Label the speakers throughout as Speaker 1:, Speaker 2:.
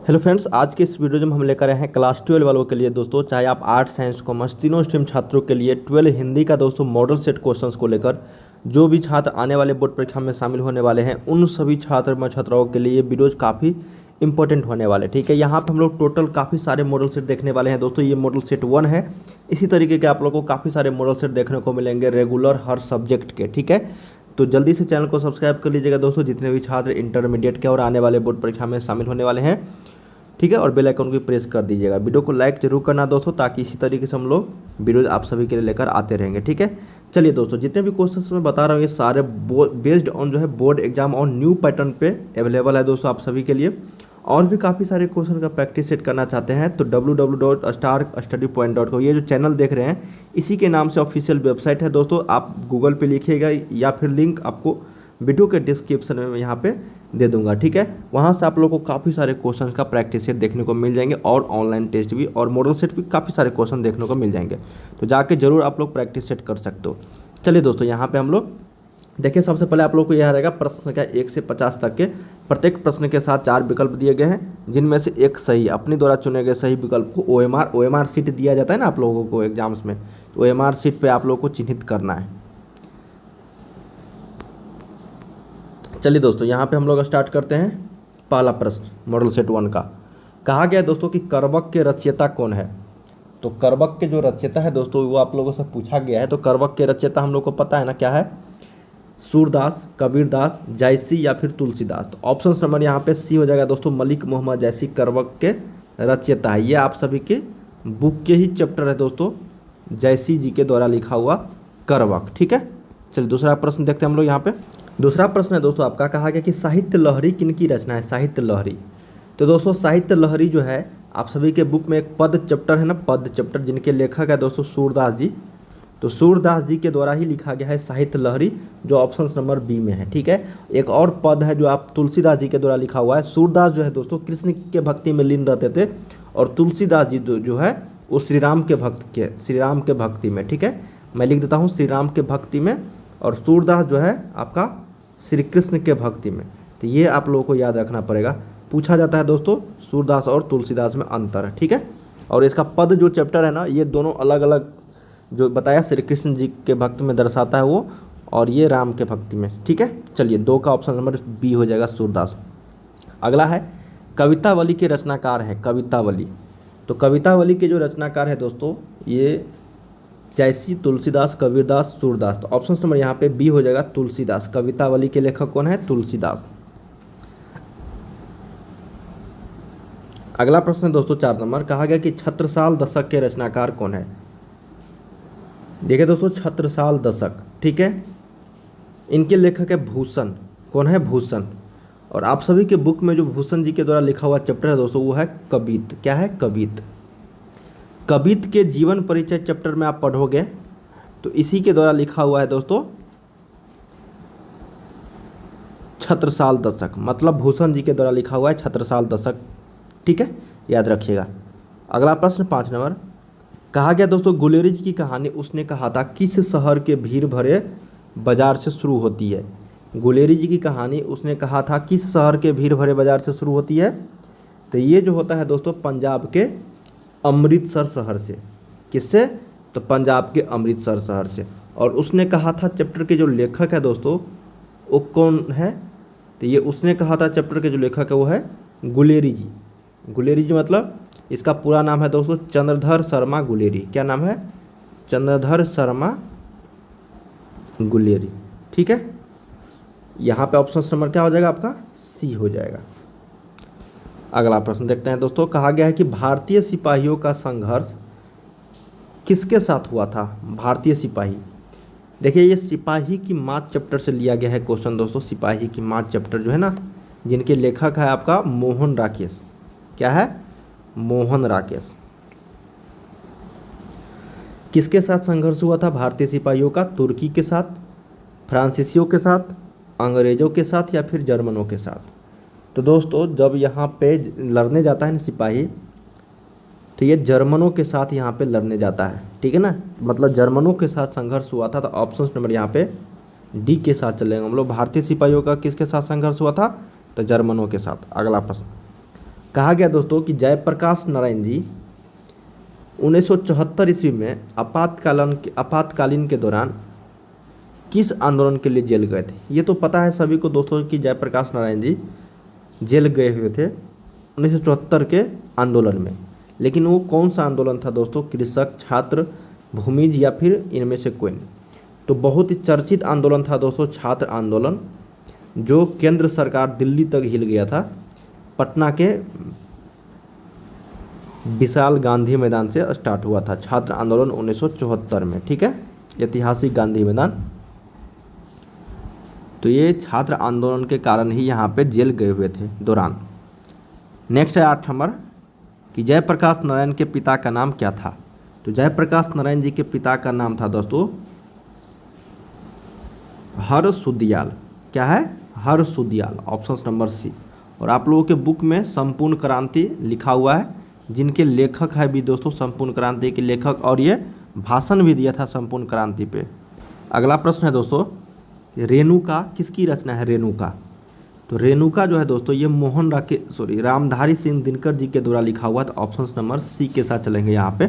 Speaker 1: Hello friends, आज के इस वीडियो में हम लेकर आए हैं क्लास 12 वालों के लिए दोस्तों, चाहे आप आर्ट्स साइंस कॉमर्स तीनों स्ट्रीम छात्रों के लिए 12 हिंदी का दोस्तों मॉडल सेट क्वेश्चंस को लेकर जो भी छात्र आने वाले बोर्ड परीक्षा में शामिल होने वाले हैं उन सभी छात्र व छात्राओं के लिए ये वीडियोज़ काफ़ी इंपॉर्टेंट होने वाले। ठीक है, यहाँ पे हम लोग टोटल काफ़ी सारे मॉडल सेट देखने वाले हैं दोस्तों। ये मॉडल सेट 1 है। इसी तरीके के आप लोगों को काफ़ी सारे मॉडल सेट देखने को मिलेंगे रेगुलर हर सब्जेक्ट के। ठीक है, तो जल्दी से चैनल को सब्सक्राइब कर लीजिएगा दोस्तों, जितने भी छात्र इंटरमीडिएट के और आने वाले बोर्ड परीक्षा में शामिल होने वाले हैं। ठीक है, और बेल आइकन को प्रेस कर दीजिएगा। वीडियो को लाइक जरूर करना दोस्तों, ताकि इसी तरीके से हम लोग वीडियोज आप सभी के लिए लेकर आते रहेंगे। ठीक है, चलिए दोस्तों, जितने भी क्वेश्चंस मैं बता रहा हूँ ये सारे बेस्ड ऑन जो है बोर्ड एग्जाम और न्यू पैटर्न पे अवेलेबल है दोस्तों आप सभी के लिए। और भी काफ़ी सारे क्वेश्चन का प्रैक्टिस सेट करना चाहते हैं तो www.starkstudypoint.com ये जो चैनल देख रहे हैं इसी के नाम से ऑफिशियल वेबसाइट है दोस्तों। आप गूगल पे लिखिएगा या फिर लिंक आपको वीडियो के डिस्क्रिप्शन में मैं यहाँ पे दे दूंगा। ठीक है, वहाँ से आप लोगों को काफ़ी सारे क्वेश्चंस का प्रैक्टिस सेट देखने को मिल जाएंगे और ऑनलाइन टेस्ट भी और मॉडल सेट भी काफ़ी सारे क्वेश्चन देखने को मिल जाएंगे। तो जाके जरूर आप लोग प्रैक्टिस सेट कर सकते हो। चलिए दोस्तों, यहाँ पे हम लोग देखिए, सबसे पहले आप लोग को यह रहेगा प्रश्न संख्या 1 से 50 तक के। प्रत्येक प्रश्न के साथ 4 विकल्प दिए गए हैं, जिनमें से एक सही अपने द्वारा चुने गए सही विकल्प को OMR सीट दिया जाता है ना आप लोगों को एग्जाम्स में, तो OMR सीट पे आप लोगों को चिन्हित करना है। चलिए दोस्तों, यहाँ पे हम लोग स्टार्ट करते हैं। पहला प्रश्न मॉडल सेट 1 का कहा गया है दोस्तों कि करवक के रचयिता कौन है। तो करवक के जो रचयिता है दोस्तों वो आप लोगों से पूछा गया है। तो करवक के रचयिता हम लोग को पता है ना क्या है, सूरदास, कबीरदास, जायसी या फिर तुलसीदास। तो ऑप्शन नंबर यहाँ पे सी हो जाएगा दोस्तों, मलिक मोहम्मद जायसी करवक के रचयिता है। ये आप सभी के बुक के ही चैप्टर है दोस्तों, जायसी जी के द्वारा लिखा हुआ करवक। ठीक है, चलिए दूसरा प्रश्न देखते हैं हम लोग। यहाँ पे दूसरा प्रश्न है दोस्तों आपका, कहा गया कि साहित्य लहरी किनकी रचना है। साहित्य लहरी, तो दोस्तों साहित्य लहरी जो है आप सभी के बुक में एक पद चैप्टर है ना, पद चैप्टर, जिनके लेखक है दोस्तों सूरदास जी। तो सूरदास जी के द्वारा ही लिखा गया है साहित्य लहरी, जो ऑप्शन नंबर बी में है। ठीक है, एक और पद है जो आप तुलसीदास जी के द्वारा लिखा हुआ है। सूरदास जो है दोस्तों कृष्ण के भक्ति में लीन रहते थे और तुलसीदास जी जो है वो श्री राम के भक्ति में। ठीक है, मैं लिख देता हूँ श्री राम के भक्ति में, और सूरदास जो है आपका श्री कृष्ण के भक्ति में। तो ये आप लोगों को याद रखना पड़ेगा, पूछा जाता है दोस्तों सूरदास और तुलसीदास में अंतर है। ठीक है, और इसका पद जो चैप्टर है ना, ये दोनों अलग अलग जो बताया श्री कृष्ण जी के भक्ति में दर्शाता है वो, और ये राम के भक्ति में। ठीक है, चलिए 2 का ऑप्शन नंबर बी हो जाएगा सूरदास। अगला है कवितावली के रचनाकार है। कवितावली, तो कवितावली के जो रचनाकार है दोस्तों ये जायसी, तुलसीदास, कबीरदास, सूरदास। तो ऑप्शन नंबर यहाँ पे बी हो जाएगा तुलसीदास। कवितावली के लेखक कौन है, तुलसीदास। अगला प्रश्न है दोस्तों 4 नंबर, कहा गया कि छत्रसाल दशक के रचनाकार कौन है। देखिए दोस्तों छत्रसाल दशक, ठीक है, इनके लेखक है भूषण। कौन है, भूषण। और आप सभी के बुक में जो भूषण जी के द्वारा लिखा हुआ चैप्टर है दोस्तों वो है कबित। क्या है, कबित। कबित के जीवन परिचय चैप्टर में आप पढ़ोगे तो इसी के द्वारा लिखा हुआ है दोस्तों छत्रसाल दशक, मतलब भूषण जी के द्वारा लिखा हुआ है छत्रसाल दशक। ठीक है, याद रखिएगा। अगला प्रश्न 5 नंबर, कहा गया दोस्तों गुलेरी जी की कहानी उसने कहा था किस शहर के भीड़ भरे बाजार से शुरू होती है। गुलेरी जी की कहानी उसने कहा था किस शहर के भीड़ भरे बाजार से शुरू होती है। तो ये जो होता है दोस्तों पंजाब के अमृतसर शहर से। किससे, तो पंजाब के अमृतसर शहर से। और उसने कहा था चैप्टर के जो लेखक है दोस्तों वो कौन है, तो ये उसने कहा था चैप्टर के जो लेखक है वो है गुलेरी जी। गुलेरी जी मतलब इसका पूरा नाम है दोस्तों चंद्रधर शर्मा गुलेरी। क्या नाम है, चंद्रधर शर्मा गुलेरी। ठीक है, यहाँ पे ऑप्शन नंबर क्या हो जाएगा आपका, सी हो जाएगा। अगला प्रश्न देखते हैं दोस्तों, कहा गया है कि भारतीय सिपाहियों का संघर्ष किसके साथ हुआ था। भारतीय सिपाही, देखिए ये सिपाही की मात चैप्टर से लिया गया है क्वेश्चन दोस्तों। सिपाही की मात चैप्टर जो है ना, जिनके लेखक है आपका मोहन राकेश। क्या है, मोहन राकेश। किसके साथ संघर्ष हुआ था भारतीय सिपाहियों का, तुर्की के साथ, फ्रांसीसियों के साथ, अंग्रेजों के साथ या फिर जर्मनों के साथ। तो दोस्तों जब यहाँ पे लड़ने जाता है ना सिपाही, तो ये जर्मनों के साथ यहाँ पे लड़ने जाता है। ठीक है ना, मतलब जर्मनों के साथ संघर्ष हुआ था। तो ऑप्शन नंबर यहाँ पे डी के साथ चलेंगे हम लोग। भारतीय सिपाहियों का किसके साथ संघर्ष हुआ था, तो जर्मनों के साथ। अगला प्रश्न कहा गया दोस्तों कि जयप्रकाश नारायण जी 1974 ईस्वी में आपातकालीन के दौरान किस आंदोलन के लिए जेल गए थे। ये तो पता है सभी को दोस्तों कि जयप्रकाश नारायण जी जेल गए हुए थे 1974 के आंदोलन में। लेकिन वो कौन सा आंदोलन था दोस्तों, कृषक, छात्र, भूमिज या फिर इनमें से कोई। तो बहुत ही चर्चित आंदोलन था दोस्तों छात्र आंदोलन, जो केंद्र सरकार दिल्ली तक हिल गया था। पटना के विशाल गांधी मैदान से स्टार्ट हुआ था छात्र आंदोलन 1974 में, ठीक है, ऐतिहासिक गांधी मैदान। तो ये छात्र आंदोलन के कारण ही यहाँ पे जेल गए हुए थे दौरान। नेक्स्ट है 8 नंबर कि जयप्रकाश नारायण के पिता का नाम क्या था। तो जयप्रकाश नारायण जी के पिता का नाम था दोस्तों हरसुदयाल। क्या है? हरसुदयाल, ऑप्शन नंबर सी। और आप लोगों के बुक में संपूर्ण क्रांति लिखा हुआ है, जिनके लेखक है भी दोस्तों संपूर्ण क्रांति के लेखक, और ये भाषण भी दिया था संपूर्ण क्रांति पे। अगला प्रश्न है दोस्तों, रेणुका किसकी रचना है? रेणुका, तो रेणुका जो है दोस्तों ये रामधारी सिंह दिनकर जी के द्वारा लिखा हुआ। तो ऑप्शन नंबर सी के साथ चलेंगे यहाँ पे।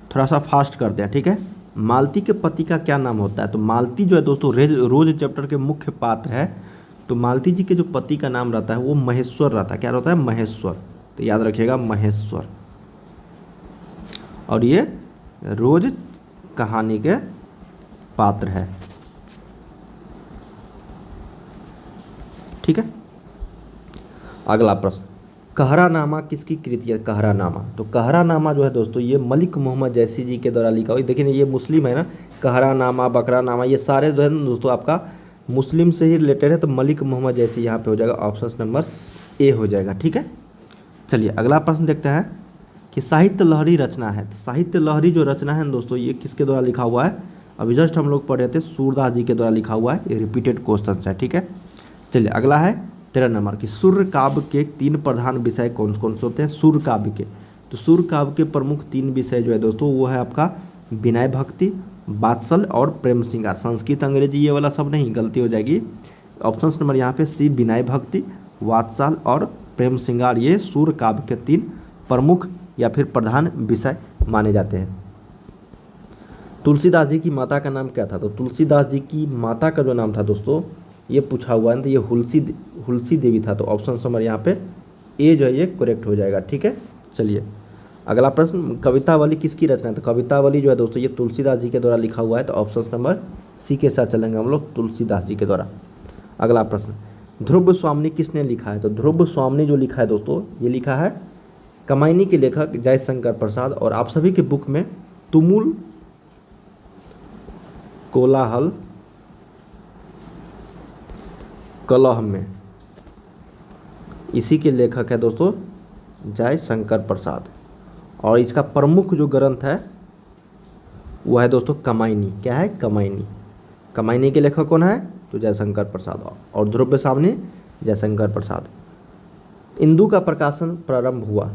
Speaker 1: थोड़ा सा फास्ट करते हैं, ठीक है। मालती के पति का क्या नाम होता है? तो मालती जो है दोस्तों रोज चैप्टर के मुख्य पात्र है। तो मालती जी के जो पति का नाम रहता है वो महेश्वर रहता है। क्या रहता है? महेश्वर। तो याद रखिएगा महेश्वर। और ये रोज कहानी के पात्र है, ठीक है। अगला प्रश्न, कहरानामा किसकी कृति है? कहरानामा, तो कहरानामा जो है दोस्तों ये मलिक मोहम्मद जैसी जी के द्वारा लिखा हुआ। देखिए ये मुस्लिम है ना, कहरानामा, बकरानामा, ये सारे जो है दोस्तों आपका मुस्लिम से ही रिलेटेड है। तो मलिक मोहम्मद जैसी यहाँ पे हो जाएगा, ऑप्शन नंबर ए हो जाएगा, ठीक है। चलिए अगला प्रश्न देखते हैं कि साहित्य लहरी रचना है। तो साहित्य लहरी जो रचना है दोस्तों ये किसके द्वारा लिखा हुआ है? अभी जस्ट हम लोग पढ़ रहे थे, सूरदास जी के द्वारा लिखा हुआ है। ये रिपीटेड क्वेश्चन है, ठीक है। चलिए अगला है 13 नंबर की सूर्य काव्य के 3 प्रधान विषय कौन कौन से होते हैं? सूर्य काव्य के, तो सूर्य काव्य के प्रमुख 3 विषय जो है दोस्तों वो है आपका विनय भक्ति, वात्सल और प्रेम श्रृंगार। संस्कृत अंग्रेजी ये वाला सब नहीं, गलती हो जाएगी। ऑप्शन नंबर यहाँ पे सी, विनय भक्ति, वात्सल और प्रेम श्रृंगार, ये सूर्य काव्य के 3 प्रमुख या फिर प्रधान विषय माने जाते हैं। तुलसीदास जी की माता का नाम क्या था? तो तुलसीदास जी की माता का जो नाम था दोस्तों ये पूछा हुआ है, तो ये हुलसी देवी था। तो ऑप्शन नंबर यहाँ पे ए जो है ये करेक्ट हो जाएगा, ठीक है। चलिए अगला प्रश्न, कवितावली किसकी रचना है? तो कवितावली जो है दोस्तों ये तुलसीदास जी के द्वारा लिखा हुआ है। तो ऑप्शन नंबर सी के साथ चलेंगे हम लोग, तुलसीदास जी के द्वारा। अगला प्रश्न, ध्रुव स्वामिनी किसने लिखा है? तो ध्रुव स्वामिनी जो लिखा है दोस्तों ये लिखा है कमायनी के लेखक जयशंकर प्रसाद। और आप सभी के बुक में तुमुल कोलाहल कलह में इसी के लेखक है दोस्तों जयशंकर प्रसाद। और इसका प्रमुख जो ग्रंथ है वो है दोस्तों कमायनी। क्या है? कमायनी। कमायनी के लेखक कौन है? तो जयशंकर प्रसाद। और ध्रुव स्वामिनी जयशंकर प्रसाद। इंदु का प्रकाशन प्रारंभ हुआ।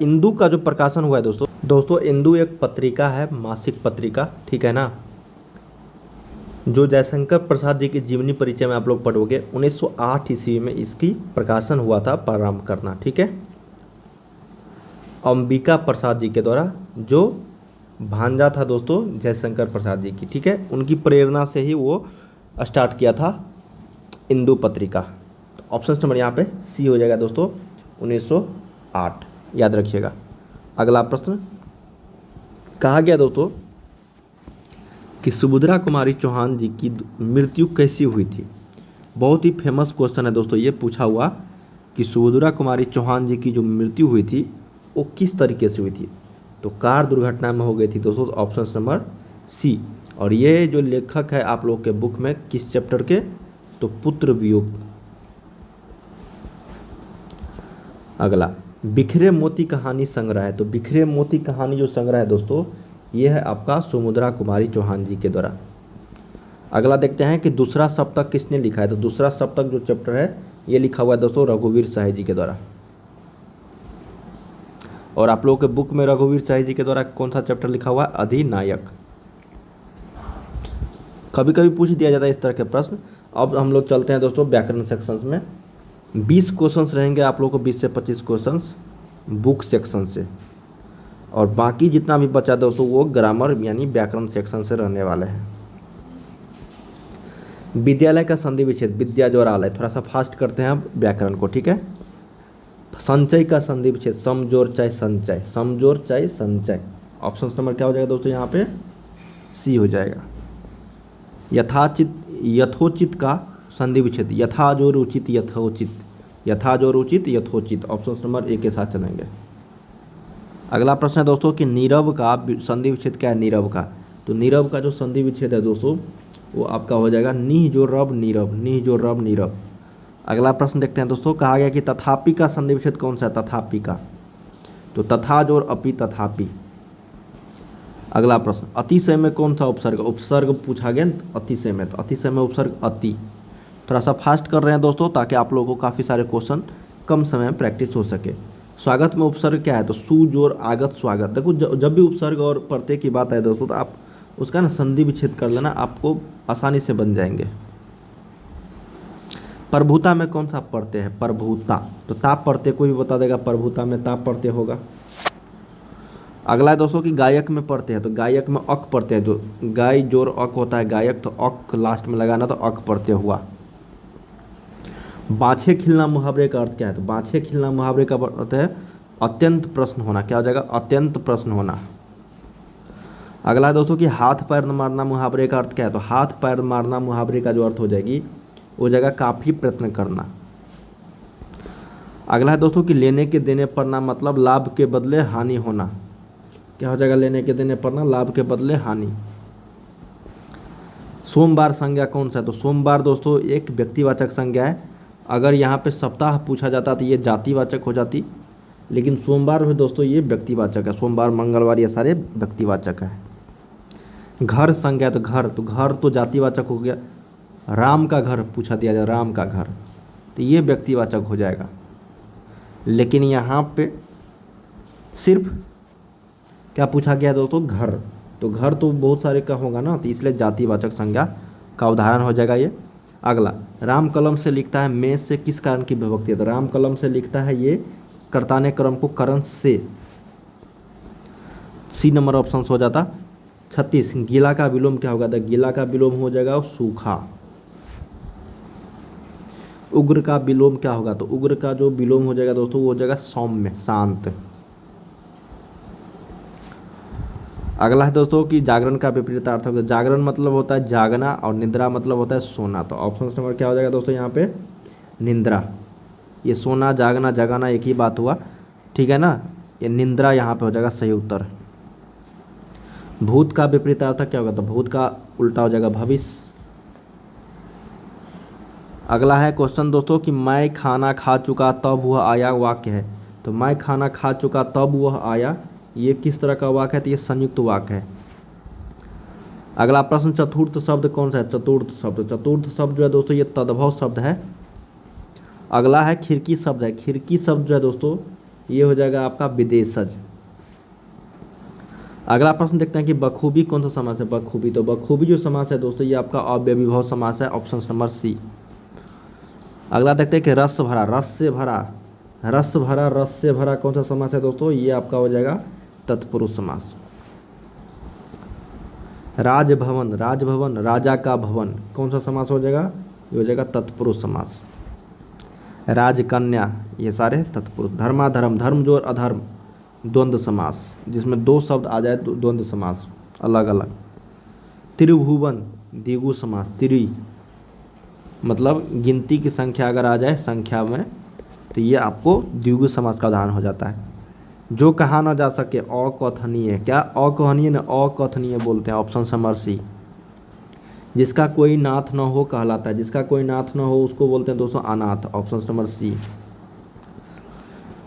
Speaker 1: इंदु का जो प्रकाशन हुआ है दोस्तों इंदु एक पत्रिका है, मासिक पत्रिका, ठीक है ना, जो जयशंकर प्रसाद जी के जीवनी परिचय में आप लोग पढ़ोगे। 1908 ईस्वी में इसकी प्रकाशन हुआ था, प्रारंभ करना, ठीक है। अंबिका प्रसाद जी के द्वारा, जो भांजा था दोस्तों जयशंकर प्रसाद जी की, ठीक है, उनकी प्रेरणा से ही वो स्टार्ट किया था इंदु पत्रिका। तो ऑप्शन नंबर यहाँ पे सी हो जाएगा दोस्तों 1908, याद रखिएगा। अगला प्रश्न, कहा गया दोस्तों कि सुभद्रा कुमारी चौहान जी की मृत्यु कैसी हुई थी? बहुत ही फेमस क्वेश्चन है दोस्तों ये पूछा हुआ कि सुभद्रा कुमारी चौहान जी की जो मृत्यु हुई थी वो किस तरीके से हुई थी? तो कार दुर्घटना में हो गई थी दोस्तों, ऑप्शन नंबर सी। और ये जो लेखक है आप लोग के बुक में किस चैप्टर के? तो पुत्र वियोग। अगला, बिखरे मोती कहानी संग्रह है। तो बिखरे मोती कहानी जो संग्रह है दोस्तों ये है आपका सुभद्रा कुमारी चौहान जी के द्वारा। अगला देखते हैं कि दूसरा सप्तक किसने लिखा है? तो दूसरा सप्तक जो चैप्टर है ये लिखा हुआ है दोस्तों रघुवीर शाही जी के द्वारा। और आप लोगों के बुक में रघुवीर शाही जी के द्वारा कौन सा चैप्टर लिखा हुआ है? अधिनायक। कभी कभी पूछ दिया जाता है इस तरह के प्रश्न। अब हम लोग चलते हैं दोस्तों व्याकरण सेक्शंस में। 20 क्वेश्चंस रहेंगे आप लोगों को, 20 से 25 क्वेश्चंस बुक सेक्शन से, और बाकी जितना भी बचा दोस्तों वो ग्रामर यानी व्याकरण सेक्शन से रहने वाले हैं। विद्यालय का संधि विच्छेद, विद्या जो आलय, थोड़ा सा फास्ट करते हैं अब व्याकरण को, ठीक है। संचय का संधि विच्छेद, समजोर चाहे संचय, समजोर चाहे संचय। ऑप्शन नंबर क्या हो जाएगा दोस्तों यहाँ पे, सी हो जाएगा। यथोचित का संधि विच्छेद, यथा जो उचित यथोचित, यथा जो उचित यथोचित। ऑप्शन नंबर ए के साथ चलेंगे। अगला प्रश्न है दोस्तों कि नीरव का संधि विच्छेद क्या है, नीरव का। तो नीरव का जो संधि विच्छेद है दोस्तों वो आपका हो जाएगा निह जो रब नीरव, निह जो रब नीरव। अगला प्रश्न देखते हैं दोस्तों, कहा गया कि तथापि का संधि विच्छेद कौन सा है, तथापि का। तो तथा जोर अपि, तथापि। अगला प्रश्न, अतिशय में कौन सा उपसर्ग, उपसर्ग पूछा गया अतिशय में, तो अतिशय में उपसर्ग अति। थोड़ा सा फास्ट कर रहे हैं दोस्तों ताकि आप लोगों को काफ़ी सारे क्वेश्चन कम समय में प्रैक्टिस हो सके। स्वागत में उपसर्ग क्या है, तो सु जोर आगत स्वागत। देखो जब भी उपसर्ग और प्रत्यय की बात है दोस्तों तो आप उसका ना संधि विच्छेद कर लेना, आपको आसानी से बन जाएंगे। प्रभुता में कौन सा प्रत्यय है, प्रभुता। तो ताप प्रत्यय कोई भी बता देगा, प्रभुता में ताप प्रत्यय होगा। अगला है दोस्तों कि गायक में प्रत्यय है, तो गायक में अक प्रत्यय, जो गाय जोर अक होता है गायक, तो अक लास्ट में लगाना, तो अक प्रत्यय हुआ। बाछे खिलना मुहावरे का अर्थ क्या है, तो बाछे खिलना मुहावरे का अर्थ है अत्यंत प्रश्न होना। क्या हो जाएगा, अत्यंत प्रश्न होना। अगला है दोस्तों कि हाथ पैर मारना मुहावरे का अर्थ क्या है, तो हाथ पैर मारना मुहावरे का जो अर्थ हो जाएगी वो जाएगा काफ़ी प्रयत्न करना। अगला है दोस्तों कि लेने के देने पड़ना मतलब लाभ के बदले हानि होना। क्या हो जाएगा, लेने के देने पड़ना लाभ के बदले हानि। सोमवार संज्ञा कौन सा है, तो सोमवार दोस्तों एक व्यक्तिवाचक संज्ञा है। अगर यहाँ पे सप्ताह पूछा जाता तो ये जातिवाचक हो जाती, लेकिन सोमवार में दोस्तों ये व्यक्तिवाचक है। सोमवार मंगलवार ये सारे व्यक्तिवाचक है। घर संज्ञा, तो घर तो जातिवाचक हो गया। राम का घर पूछा दिया जाए, राम का घर, तो ये व्यक्तिवाचक हो जाएगा। लेकिन यहाँ पे सिर्फ क्या पूछा गया दोस्तों, घर, तो घर तो बहुत सारे का होगा ना, तो इसलिए जातिवाचक संज्ञा का उदाहरण हो जाएगा ये। अगला, राम कलम से लिखता है, में से किस कारण की विभक्ति है, तो राम कलम से लिखता है ये कर्ताने क्रम को करण से, सी नंबर ऑप्शन हो जाता। 36, गीला का विलोम क्या होगा, तो गीला का विलोम हो जाएगा सूखा। उग्र का विलोम क्या होगा, तो उग्र का जो विलोम हो जाएगा दोस्तों वो हो जाएगा सौम्य, शांत। अगला है दोस्तों कि जागरण का विपरीतार्थ होगा। जागरण मतलब होता है जागना और निद्रा मतलब होता है सोना। तो ऑप्शन नंबर क्या हो जाएगा दोस्तों यहाँ पे, निद्रा। ये सोना जागना जगाना एक ही बात हुआ, ठीक है ना। ये निद्रा यहाँ पे हो जाएगा सही उत्तर। भूत का विपरीतार्थ क्या होगा, तो भूत का उल्टा हो जाएगा भविष्य। अगला है क्वेश्चन दोस्तों कि मैं खाना खा चुका तब वह आया वाक्य है। तो मैं खाना खा चुका तब वह आया, ये किस तरह का वाक्य है, तो ये संयुक्त वाक्य है। अगला प्रश्न, चतुर्थ शब्द कौन सा है, चतुर्थ शब्द। चतुर्थ शब्द जो है दोस्तों ये तद्भव शब्द है। अगला है खिड़की शब्द है। खिड़की शब्द जो है दोस्तों ये हो जाएगा आपका विदेशज। अगला प्रश्न देखते हैं कि बखूबी कौन सा समास है, बखूबी। तो बखूबी जो समास है दोस्तों ये आपका अव्ययीभाव समास है, ऑप्शन नंबर सी। अगला देखते हैं कि रस भरा, रस से भरा, रस भरा, रस से भरा कौन सा समास है दोस्तों, ये आपका हो जाएगा तत्पुरुष समास। राजभवन, राजभवन, राजा का भवन कौन सा समास हो जाएगा, ये हो जाएगा तत्पुरुष समास। राजकन्या ये सारे तत्पुरुष। धर्माधर्म, धर्म जो अधर्म द्वंद्व समास, जिसमें दो शब्द आ जाए तो द्वंद्व समास अलग अलग। त्रिभुवन द्विगु समास, त्रि मतलब गिनती की संख्या अगर आ जाए संख्या में तो ये आपको द्विगु समास का उदाहरण हो जाता है। जो कहा ना जा सके अकथनीय, क्या अकथनीय न अकथनीय बोलते हैं, ऑप्शन नंबर सी। जिसका कोई नाथ न हो कहलाता है, जिसका कोई नाथ न हो उसको बोलते हैं दोस्तों अनाथ, ऑप्शन नंबर सी।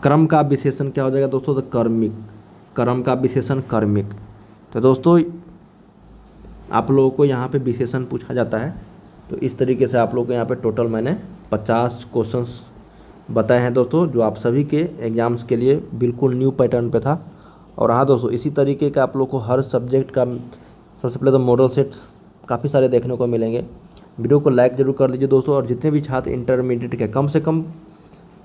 Speaker 1: क्रम का विशेषण क्या हो जाएगा दोस्तों, तो कर्मिक, क्रम का विशेषण कर्मिक। तो दोस्तों आप लोगों को यहाँ पे विशेषण पूछा जाता है, तो इस तरीके से आप लोगों को यहाँ पे टोटल मैंने 50 क्वेश्चंस बताए हैं दोस्तों, जो आप सभी के एग्ज़ाम्स के लिए बिल्कुल न्यू पैटर्न पे था। और हाँ दोस्तों इसी तरीके का आप लोग को हर सब्जेक्ट का सबसे पहले तो मॉडल सेट्स काफ़ी सारे देखने को मिलेंगे। वीडियो को लाइक ज़रूर कर लीजिए दोस्तों, और जितने भी छात्र इंटरमीडिएट के कम से कम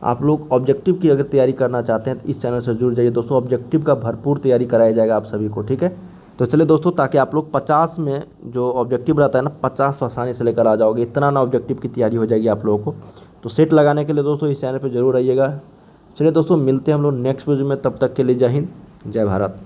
Speaker 1: आप लोग ऑब्जेक्टिव की अगर तैयारी करना चाहते हैं तो इस चैनल से जुड़ जाइए दोस्तों। ऑब्जेक्टिव का भरपूर तैयारी कराया जाएगा आप सभी को, ठीक है। तो चलिए दोस्तों, ताकि आप लोग 50 में जो ऑब्जेक्टिव रहता है ना 50 आसानी से लेकर आ जाओगे, इतना ना ऑब्जेक्टिव की तैयारी हो जाएगी आप लोगों को। तो सेट लगाने के लिए दोस्तों इस चैनल पर जरूर आइएगा। चलिए दोस्तों, मिलते हैं हम लोग नेक्स्ट वीडियो में, तब तक के लिए जय हिंद, जय भारत।